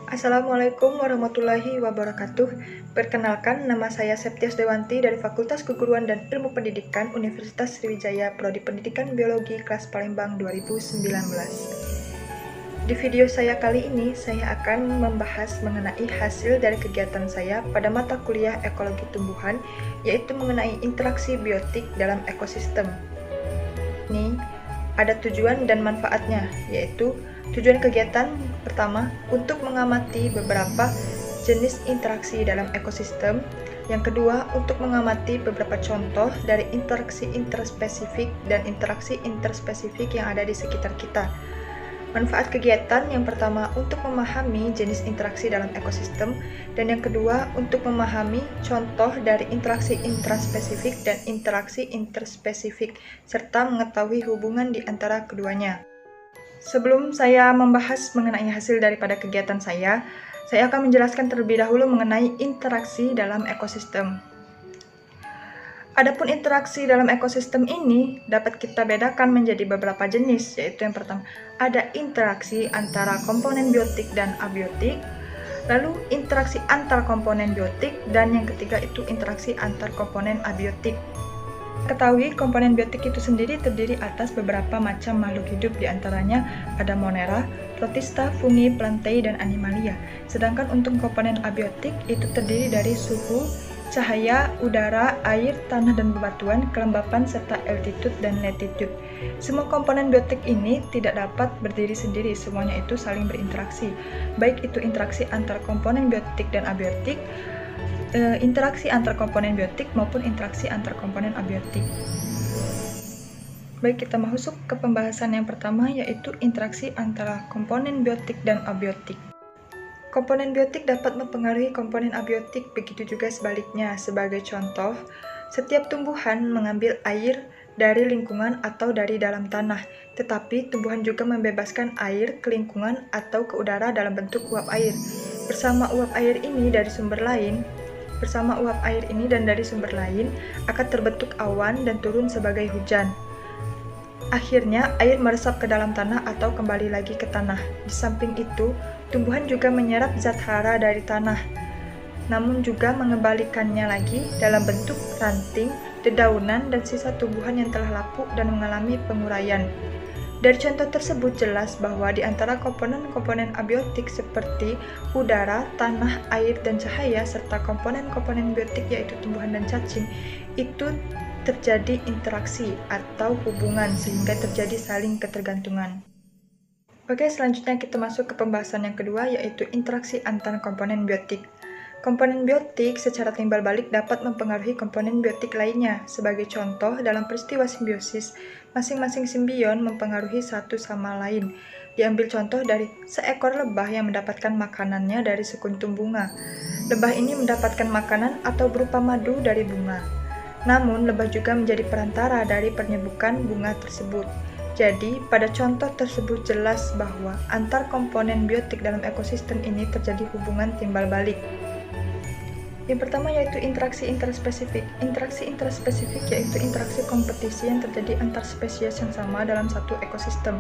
Assalamualaikum warahmatullahi wabarakatuh. Perkenalkan, nama saya Septias Dewanti dari Fakultas Keguruan dan Ilmu Pendidikan Universitas Sriwijaya Prodi Pendidikan Biologi kelas Palembang 2019. Di video saya kali ini, saya akan membahas mengenai hasil dari kegiatan saya pada mata kuliah ekologi tumbuhan, yaitu mengenai interaksi biotik dalam ekosistem. Ini ada tujuan dan manfaatnya, yaitu tujuan kegiatan pertama untuk mengamati beberapa jenis interaksi dalam ekosistem. Yang kedua, untuk mengamati beberapa contoh dari interaksi interspesifik dan interaksi interspesifik yang ada di sekitar kita. Manfaat kegiatan yang pertama untuk memahami jenis interaksi dalam ekosistem, dan yang kedua untuk memahami contoh dari interaksi intraspesifik dan interaksi interspesifik, serta mengetahui hubungan di antara keduanya. Sebelum saya membahas mengenai hasil daripada kegiatan saya akan menjelaskan terlebih dahulu mengenai interaksi dalam ekosistem. Adapun interaksi dalam ekosistem ini dapat kita bedakan menjadi beberapa jenis, yaitu yang pertama ada interaksi antara komponen biotik dan abiotik, lalu interaksi antar komponen biotik, dan yang ketiga itu interaksi antar komponen abiotik. Ketahui komponen biotik itu sendiri terdiri atas beberapa macam makhluk hidup, diantaranya ada monera, protista, fungi, plantae, dan animalia. Sedangkan untuk komponen abiotik itu terdiri dari suhu, cahaya, udara, air, tanah dan bebatuan, kelembapan, serta altitude dan latitude. Semua komponen biotik ini tidak dapat berdiri sendiri, semuanya itu saling berinteraksi. Baik itu interaksi antar komponen biotik dan abiotik, interaksi antar komponen biotik maupun interaksi antar komponen abiotik. Baik, kita masuk ke pembahasan yang pertama, yaitu interaksi antara komponen biotik dan abiotik. Komponen biotik dapat mempengaruhi komponen abiotik, begitu juga sebaliknya. Sebagai contoh, setiap tumbuhan mengambil air dari lingkungan atau dari dalam tanah, tetapi tumbuhan juga membebaskan air ke lingkungan atau ke udara dalam bentuk uap air. Bersama uap air ini dan dari sumber lain akan terbentuk awan dan turun sebagai hujan. Akhirnya, air meresap ke dalam tanah atau kembali lagi ke tanah. Di samping itu, tumbuhan juga menyerap zat hara dari tanah, namun juga mengembalikannya lagi dalam bentuk ranting, dedaunan, dan sisa tumbuhan yang telah lapuk dan mengalami penguraian. Dari contoh tersebut jelas bahwa di antara komponen-komponen abiotik seperti udara, tanah, air, dan cahaya, serta komponen-komponen biotik yaitu tumbuhan dan cacing, itu terjadi interaksi atau hubungan sehingga terjadi saling ketergantungan. Oke, selanjutnya kita masuk ke pembahasan yang kedua, yaitu interaksi antar komponen biotik. Komponen biotik secara timbal balik dapat mempengaruhi komponen biotik lainnya. Sebagai contoh, dalam peristiwa simbiosis, masing-masing simbion mempengaruhi satu sama lain. Diambil contoh dari seekor lebah yang mendapatkan makanannya dari sekuntum bunga. Lebah ini mendapatkan makanan atau berupa madu dari bunga. Namun, lebah juga menjadi perantara dari penyebukan bunga tersebut. Jadi, pada contoh tersebut jelas bahwa antar komponen biotik dalam ekosistem ini terjadi hubungan timbal balik. Yang pertama yaitu interaksi interspesifik. Interaksi interspesifik yaitu interaksi kompetisi yang terjadi antar spesies yang sama dalam satu ekosistem.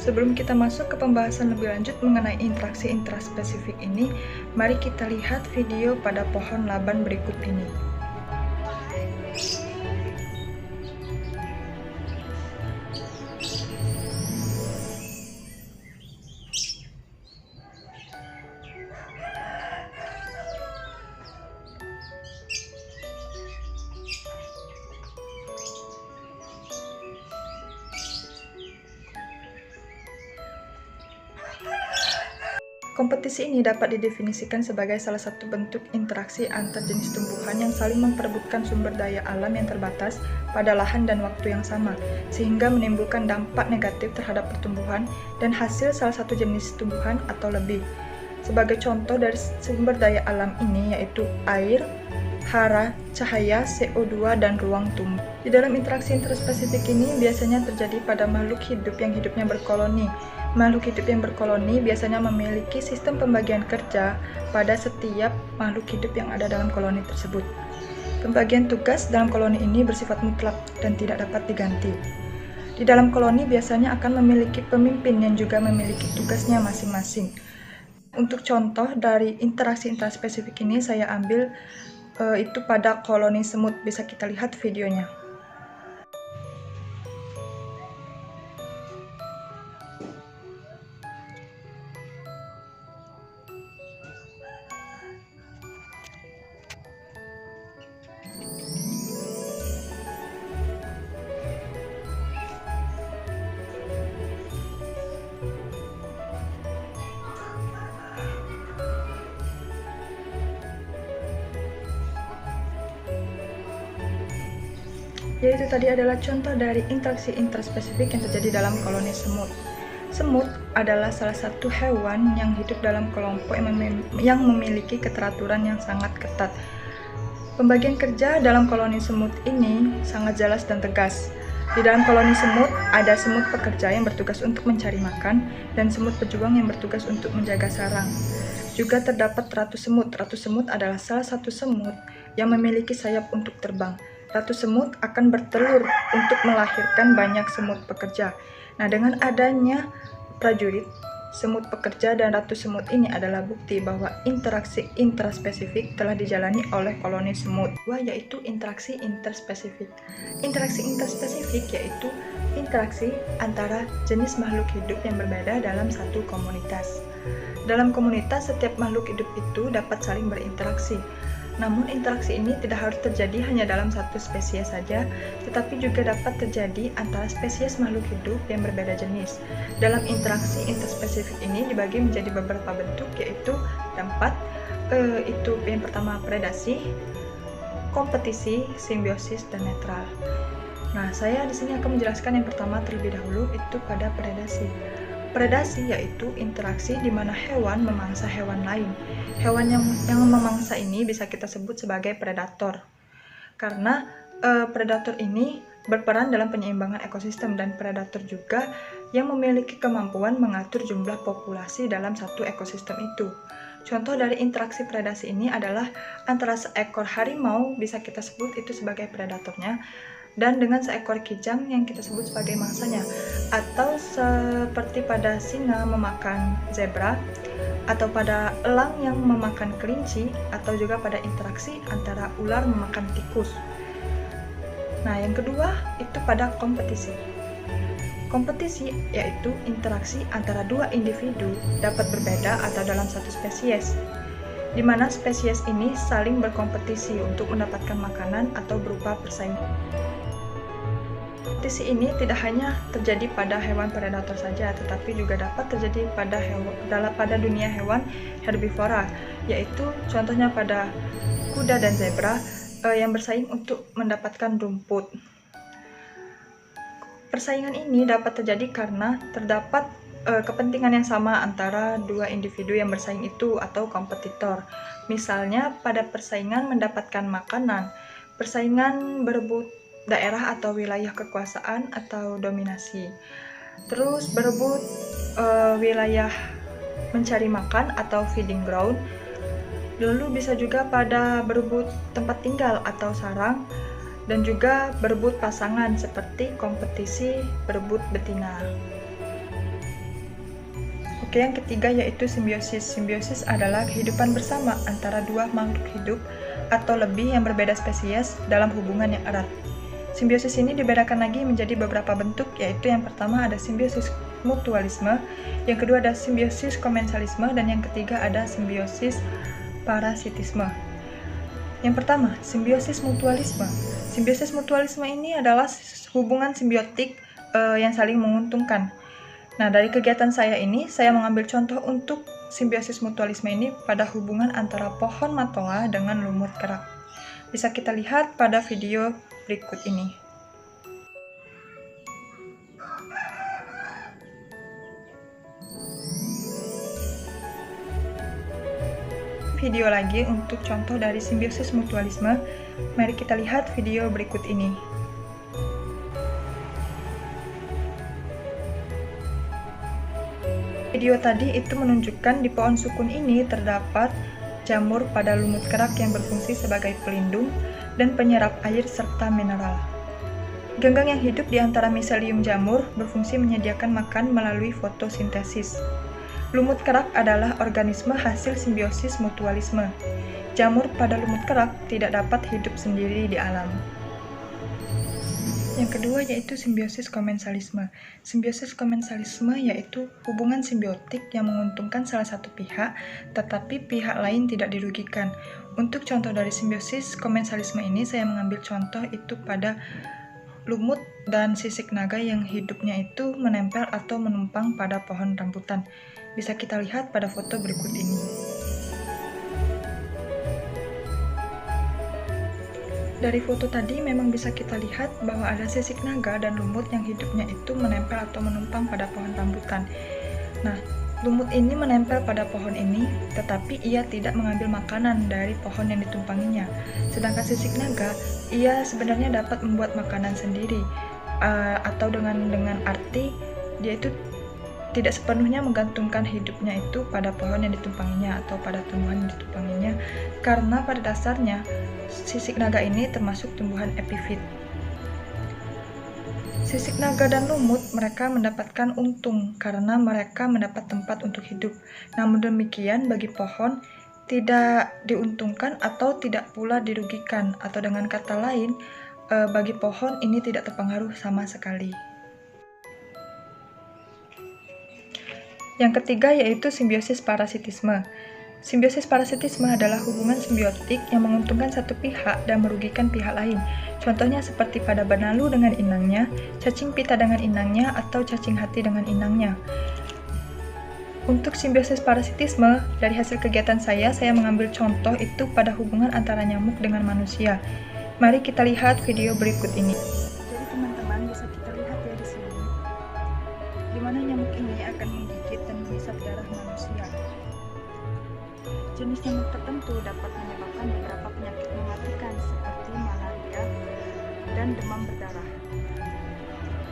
Sebelum kita masuk ke pembahasan lebih lanjut mengenai interaksi intraspesifik ini, mari kita lihat video pada pohon laban berikut ini. Kompetisi ini dapat didefinisikan sebagai salah satu bentuk interaksi antar jenis tumbuhan yang saling memperebutkan sumber daya alam yang terbatas pada lahan dan waktu yang sama, sehingga menimbulkan dampak negatif terhadap pertumbuhan dan hasil salah satu jenis tumbuhan atau lebih. Sebagai contoh dari sumber daya alam ini yaitu air, hara, cahaya, CO2, dan ruang tumbuh. Di dalam interaksi interspesifik ini biasanya terjadi pada makhluk hidup yang hidupnya berkoloni. Makhluk hidup yang berkoloni biasanya memiliki sistem pembagian kerja pada setiap makhluk hidup yang ada dalam koloni tersebut. Pembagian tugas dalam koloni ini bersifat mutlak dan tidak dapat diganti. Di dalam koloni biasanya akan memiliki pemimpin yang juga memiliki tugasnya masing-masing. Untuk contoh dari interaksi intraspesifik ini saya ambil itu pada koloni semut, bisa kita lihat videonya. Yaitu tadi adalah contoh dari interaksi intraspesifik yang terjadi dalam koloni semut. Semut adalah salah satu hewan yang hidup dalam kelompok yang memiliki keteraturan yang sangat ketat. Pembagian kerja dalam koloni semut ini sangat jelas dan tegas. Di dalam koloni semut, ada semut pekerja yang bertugas untuk mencari makan, dan semut pejuang yang bertugas untuk menjaga sarang. Juga terdapat ratu semut. Ratu semut adalah salah satu semut yang memiliki sayap untuk terbang. Ratu semut akan bertelur untuk melahirkan banyak semut pekerja. Nah, dengan adanya prajurit, semut pekerja dan ratu semut ini adalah bukti bahwa interaksi intraspesifik telah dijalani oleh koloni semut. Yaitu interaksi interspesifik. Interaksi interspesifik yaitu interaksi antara jenis makhluk hidup yang berbeda dalam satu komunitas. Dalam komunitas, setiap makhluk hidup itu dapat saling berinteraksi. Namun interaksi ini tidak harus terjadi hanya dalam satu spesies saja, tetapi juga dapat terjadi antara spesies makhluk hidup yang berbeda jenis. Dalam interaksi interspesifik ini dibagi menjadi beberapa bentuk, yaitu empat. Itu yang pertama predasi, kompetisi, simbiosis, dan netral. Nah, saya di sini akan menjelaskan yang pertama terlebih dahulu, itu pada predasi. Predasi yaitu interaksi di mana hewan memangsa hewan lain. Hewan yang memangsa ini bisa kita sebut sebagai predator. Karena predator ini berperan dalam penyeimbangan ekosistem, dan predator juga yang memiliki kemampuan mengatur jumlah populasi dalam satu ekosistem itu. Contoh dari interaksi predasi ini adalah antara seekor harimau, bisa kita sebut itu sebagai predatornya, dan dengan seekor kijang yang kita sebut sebagai mangsanya, atau seperti pada singa memakan zebra, atau pada elang yang memakan kelinci, atau juga pada interaksi antara ular memakan tikus. Nah, yang kedua itu pada kompetisi. Kompetisi yaitu interaksi antara dua individu dapat berbeda atau dalam satu spesies, di mana spesies ini saling berkompetisi untuk mendapatkan makanan atau berupa persaingan. Kompetisi ini tidak hanya terjadi pada hewan predator saja, tetapi juga dapat terjadi pada dunia hewan herbivora, yaitu contohnya pada kuda dan zebra yang bersaing untuk mendapatkan rumput. Persaingan ini dapat terjadi karena terdapat kepentingan yang sama antara dua individu yang bersaing itu atau kompetitor. Misalnya pada persaingan mendapatkan makanan, persaingan berebut daerah atau wilayah kekuasaan atau dominasi, terus berebut wilayah mencari makan atau feeding ground, lalu bisa juga pada berebut tempat tinggal atau sarang, dan juga berebut pasangan seperti kompetisi berebut betina. Oke, yang ketiga yaitu simbiosis. Simbiosis adalah kehidupan bersama antara dua makhluk hidup atau lebih yang berbeda spesies dalam hubungan yang erat. Simbiosis ini dibedakan lagi menjadi beberapa bentuk, yaitu yang pertama ada simbiosis mutualisme, yang kedua ada simbiosis komensalisme, dan yang ketiga ada simbiosis parasitisme. Yang pertama, simbiosis mutualisme. Simbiosis mutualisme ini adalah hubungan simbiotik yang saling menguntungkan. Nah, dari kegiatan saya ini, saya mengambil contoh untuk simbiosis mutualisme ini pada hubungan antara pohon matoa dengan lumut kerak. Bisa kita lihat pada video berikut ini. Video lagi untuk contoh dari simbiosis mutualisme. Mari kita lihat video berikut ini. Video tadi itu menunjukkan di pohon sukun ini terdapat jamur pada lumut kerak yang berfungsi sebagai pelindung dan penyerap air serta mineral. Ganggang yang hidup di antara miselium jamur berfungsi menyediakan makan melalui fotosintesis. Lumut kerak adalah organisme hasil simbiosis mutualisme. Jamur pada lumut kerak tidak dapat hidup sendiri di alam. Yang kedua yaitu simbiosis komensalisme. Simbiosis komensalisme yaitu hubungan simbiotik yang menguntungkan salah satu pihak, tetapi pihak lain tidak dirugikan. Untuk contoh dari simbiosis komensalisme ini, saya mengambil contoh itu pada lumut dan sisik naga yang hidupnya itu menempel atau menumpang pada pohon rambutan. Bisa kita lihat pada foto berikut ini. Dari foto tadi memang bisa kita lihat bahwa ada sisik naga dan lumut yang hidupnya itu menempel atau menumpang pada pohon rambutan. Nah, lumut ini menempel pada pohon ini, tetapi ia tidak mengambil makanan dari pohon yang ditumpanginya. Sedangkan sisik naga, ia sebenarnya dapat membuat makanan sendiri, atau dengan arti dia itu tidak sepenuhnya menggantungkan hidupnya itu pada pohon yang ditumpanginya atau pada tumbuhan yang ditumpanginya, karena pada dasarnya sisik naga ini termasuk tumbuhan epifit. Sisik naga dan lumut mereka mendapatkan untung karena mereka mendapat tempat untuk hidup. Namun demikian bagi pohon tidak diuntungkan atau tidak pula dirugikan, atau dengan kata lain bagi pohon ini tidak terpengaruh sama sekali. Yang ketiga yaitu simbiosis parasitisme. Simbiosis parasitisme adalah hubungan simbiotik yang menguntungkan satu pihak dan merugikan pihak lain. Contohnya seperti pada benalu dengan inangnya, cacing pita dengan inangnya, atau cacing hati dengan inangnya. Untuk simbiosis parasitisme, dari hasil kegiatan saya mengambil contoh itu pada hubungan antara nyamuk dengan manusia. Mari kita lihat video berikut ini. Jadi teman-teman bisa kita lihat ya di sini, gimana nyamuk ini akan menggigit dan menghisap darah manusia. Jenis nyamuk tertentu dapat menyebabkan beberapa penyakit mematikan seperti malaria dan demam berdarah.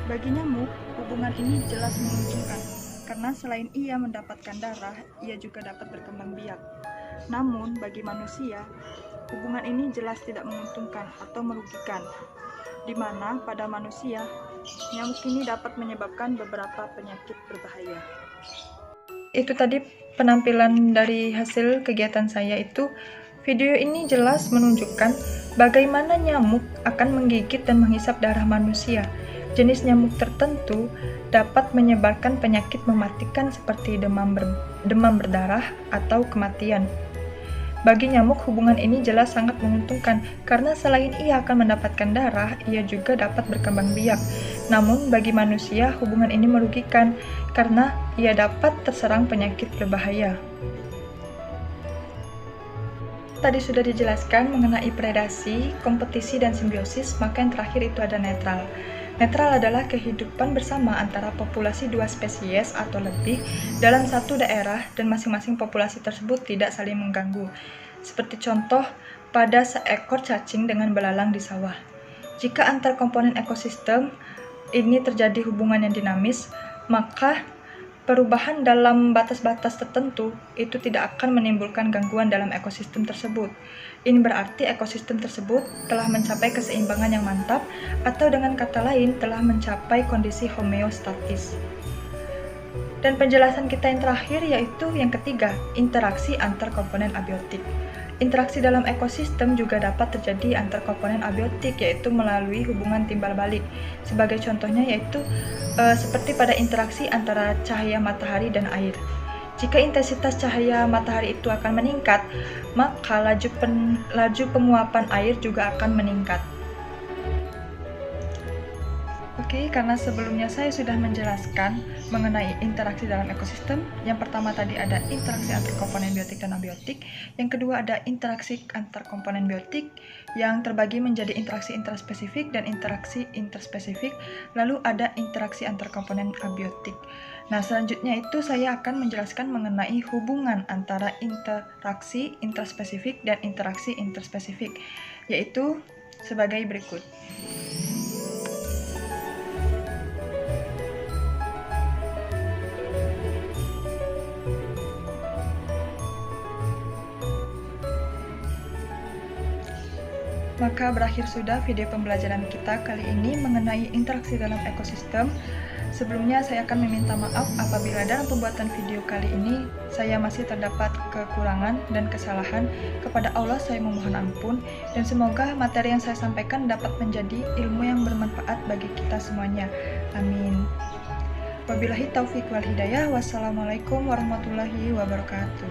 Bagi nyamuk, hubungan ini jelas menguntungkan, karena selain ia mendapatkan darah, ia juga dapat berkembang biak. Namun, bagi manusia, hubungan ini jelas tidak menguntungkan atau merugikan, di mana pada manusia, nyamuk ini dapat menyebabkan beberapa penyakit berbahaya. Itu tadi penampilan dari hasil kegiatan saya itu. Video ini jelas menunjukkan bagaimana nyamuk akan menggigit dan menghisap darah manusia. Jenis nyamuk tertentu dapat menyebarkan penyakit mematikan seperti demam berdarah atau kematian. Bagi nyamuk, hubungan ini jelas sangat menguntungkan, karena selain ia akan mendapatkan darah, ia juga dapat berkembang biak. Namun, bagi manusia, hubungan ini merugikan, karena ia dapat terserang penyakit berbahaya. Tadi sudah dijelaskan mengenai predasi, kompetisi, dan simbiosis, maka yang terakhir itu ada netral. Netral adalah kehidupan bersama antara populasi dua spesies atau lebih dalam satu daerah dan masing-masing populasi tersebut tidak saling mengganggu. Seperti contoh pada seekor cacing dengan belalang di sawah. Jika antar komponen ekosistem ini terjadi hubungan yang dinamis, maka perubahan dalam batas-batas tertentu itu tidak akan menimbulkan gangguan dalam ekosistem tersebut. Ini berarti ekosistem tersebut telah mencapai keseimbangan yang mantap, atau dengan kata lain telah mencapai kondisi homeostatis. Dan penjelasan kita yang terakhir yaitu yang ketiga, interaksi antar komponen abiotik. Interaksi dalam ekosistem juga dapat terjadi antar komponen abiotik, yaitu melalui hubungan timbal balik. Sebagai contohnya yaitu seperti pada interaksi antara cahaya matahari dan air. Jika intensitas cahaya matahari itu akan meningkat, maka laju penguapan air juga akan meningkat. Oke, karena sebelumnya saya sudah menjelaskan mengenai interaksi dalam ekosistem. Yang pertama tadi ada interaksi antar komponen biotik dan abiotik. Yang kedua ada interaksi antar komponen biotik yang terbagi menjadi interaksi intraspesifik dan interaksi interspesifik. Lalu ada interaksi antar komponen abiotik. Nah, selanjutnya itu saya akan menjelaskan mengenai hubungan antara interaksi intraspesifik dan interaksi interspesifik, yaitu sebagai berikut. Maka berakhir sudah video pembelajaran kita kali ini mengenai interaksi dalam ekosistem. Sebelumnya saya akan meminta maaf apabila dalam pembuatan video kali ini saya masih terdapat kekurangan dan kesalahan. Kepada Allah saya memohon ampun, dan semoga materi yang saya sampaikan dapat menjadi ilmu yang bermanfaat bagi kita semuanya. Amin. Wabillahi taufiq wal hidayah. Wassalamualaikum warahmatullahi wabarakatuh.